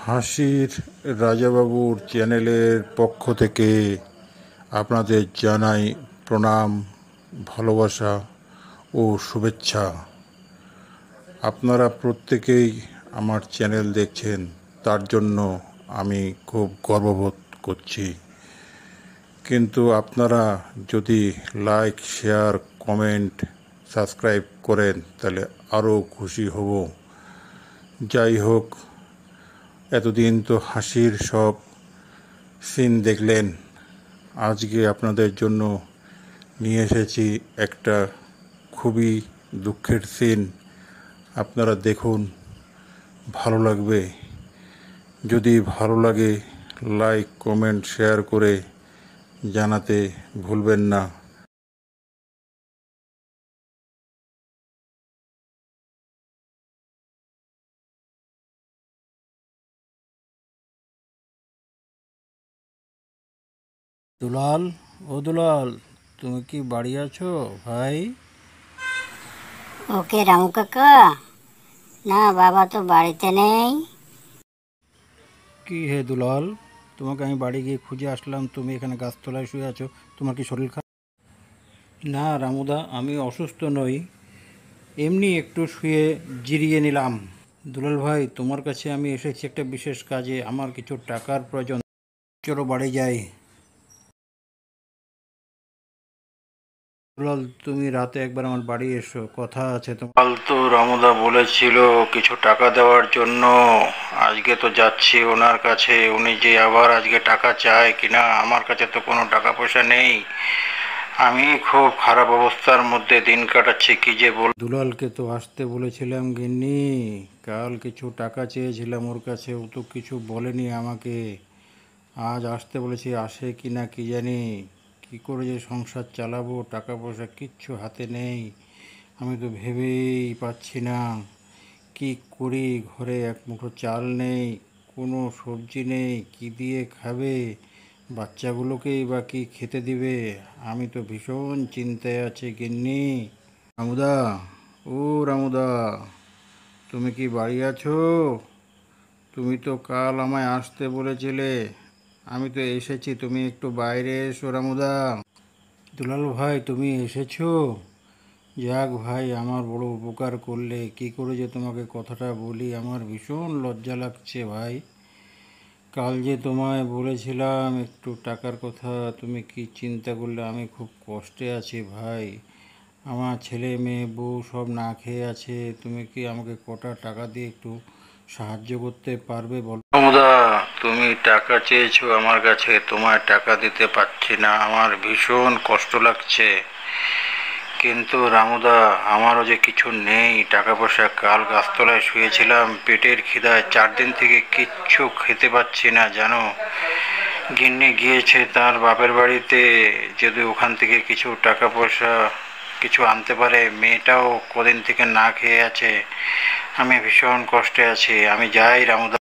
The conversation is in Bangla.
হাসির রাজাবাবুর চ্যানেলের পক্ষ থেকে আপনাদের জানাই প্রণাম, ভালোবাসা ও শুভেচ্ছা। আপনারা প্রত্যেকেই আমার চ্যানেল দেখছেন, তার জন্য আমি খুব গর্ববোধ করছি। কিন্তু আপনারা যদি লাইক, শেয়ার, কমেন্ট, সাবস্ক্রাইব করেন তাহলে আরও খুশি হব। যাই হোক, এতদিন তো হাসির সব সিন দেখলেন, আজকে আপনাদের জন্য নিয়ে এসেছি একটা খুবই দুঃখের সিন। আপনারা দেখুন, ভালো লাগবে। যদি ভালো লাগে লাইক, কমেন্ট, শেয়ার করে জানাতে ভুলবেন না। দুলাল, ও দুলাল, তুমি কি বাড়ি আছো ভাই? ওকে রামু কাকা, না বাবা তো বাড়িতে নেই। কি হে দুলাল, তোমাকে আমি বাড়ি গিয়ে খুঁজে আসলাম, তুমি এখানে গাছতলায় শুয়ে আছো। তোমার কি শরীর খারাপ? না রামুদা, আমি অসুস্থ নই, এমনি একটু শুয়ে জিরিয়ে নিলাম। দুলাল ভাই, তোমার কাছে আমি এসেছি একটা বিশেষ কাজে, আমার কিছু টাকার প্রয়োজন। চলো বাড়ি যাই। দুলাল, তুমি রাতে একবার আমার বাড়ি এসো, কথা আছে তোমার। কাল তো রামুদা বলেছিল কিছু টাকা দেওয়ার জন্য, আজকে তো যাচ্ছি ওনার কাছে। উনি যে আবার আজকে টাকা চায় কিনা, আমার কাছে তো কোনো টাকা পয়সা নেই। আমি খুব খারাপ অবস্থার মধ্যে দিন কাটাচ্ছি, কি যে বল। দুলালকে তো আসতে বলেছিলাম গিন্নি, কাল কিছু টাকা চেয়েছিলাম ওর কাছে, ও তো কিছু বলেনি আমাকে। আজ আসতে বলেছি, আসে কি না কি জানি। কি করে যে সংসার চালাবো, টাকা পয়সা কিচ্ছু হাতে নেই। আমি তো ভেবেই পাচ্ছি না কি করি। ঘরে এক মুঠো চাল নেই, কোনো সবজি নেই, কি দিয়ে খাবে, বাচ্চাগুলোকেই বা কি খেতে দিবে। আমি তো ভীষণ চিন্তায় আছি গিন্নি। রামুদা, ও রামুদা, তুমি কি বাড়ি আছো? তুমি তো কাল আমায় আসতে বলেছিলে, আমি তো এসেছি, তুমি একটু বাইরে এসো রামুদা। দুলাল ভাই, তুমি এসেছো? যাক ভাই, আমার বড় উপকার করলে। কি করে যে তোমাকে কথাটা বলি, আমার ভীষণ লজ্জা লাগছে ভাই। কাল যে তোমায় বলেছিলাম একটু টাকার কথা, তুমি কি চিন্তা করলে? আমি খুব কষ্টে আছি ভাই, আমার ছেলে মেয়ে বউ সব না খেয়ে আছে। তুমি কি আমাকে কটা টাকা দিয়ে একটু সাহায্য করতে পারবে বলো? রামুদা, তুমি টাকা চেয়েছো আমার কাছে, তোমায় টাকা দিতে পারছি না, আমার ভীষণ কষ্ট লাগছে। কিন্তু রামুদা, আমারও যে কিছু নেই টাকা পয়সা। কাল গাছতলায় শুয়েছিলাম, পেটের খিদায় 4 দিন থেকে কিচ্ছু খেতে পাচ্ছি না জানো। গিন্নি গিয়েছে তার বাপের বাড়িতে, যদি ওখান থেকে কিছু টাকা পয়সা কিছু আনতে পারে। মেয়েটাও কদিন থেকে না খেয়ে আছে। আমি ভীষণ কষ্টে আছি, আমি যাই রামুদা।